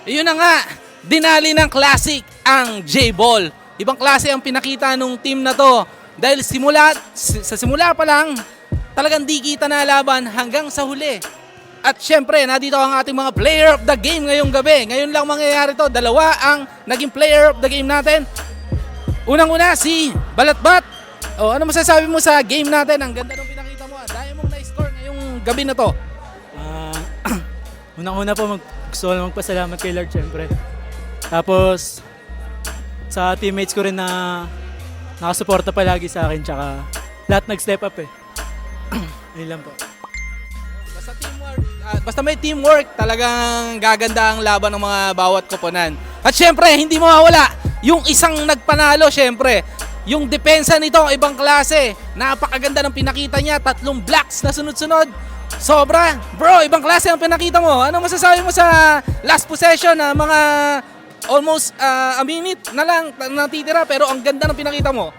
Iyon na nga, dinali ng Classic ang J-Ball. Ibang klase ang pinakita nung team na to. Dahil sa simula pa lang, talagang di kita na laban hanggang sa huli. At syempre, nandito ang ating mga player of the game ngayong gabi. Ngayon lang mangyayari to. Dalawa ang naging player of the game natin. Unang-una si Balatbat. O, ano masasabi mo sa game natin? Ang ganda ng pinakita mo. Dahil mong na-score ngayong gabi na to. Unang-una po gusto ko lang magpasalamat kay Lord syempre. Tapos sa teammates ko rin na nakasuporta palagi sa akin tsaka lahat nag-step up eh. Ayun lang po. Basta teamwork, basta may teamwork, talagang gaganda ang laban ng mga bawat koponan. At syempre, hindi mawawala yung isang nagpanalo syempre. Yung depensa nito, ibang klase. Napakaganda ng pinakita niya, 3 blocks na sunod-sunod. Sobra. Bro, ibang klase ang pinakita mo. Ano masasabi mo sa last possession na mga almost a minute na lang natitira pero ang ganda ng pinakita mo?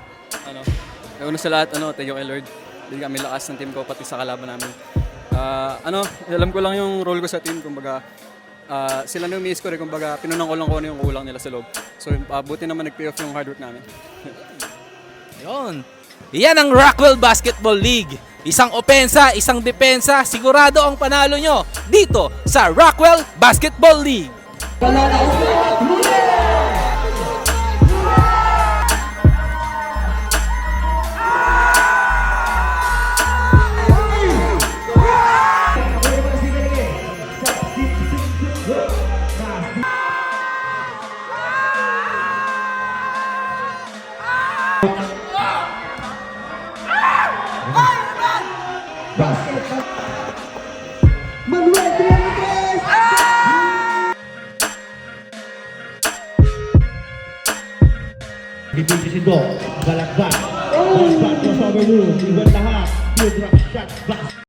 Una sa lahat, thank you kay Lord. Bigyan kami lakas ng team ko pati sa kalaban namin. Alam ko lang yung role ko sa team, kumbaga sila na umi-score, kumbaga pinunang ko lang kung ano yung kulang nila sa loob. So buti naman nag-pay off yung hard work namin. Yun. Yan ang Rockwell Basketball League. Isang opensa, isang depensa, sigurado ang panalo nyo dito sa Rockwell Basketball League. Manuel Rodriguez! Dipindi si Doc, balakbak. Balakbak, crossover move, iwan lahat. Field drop shot, back.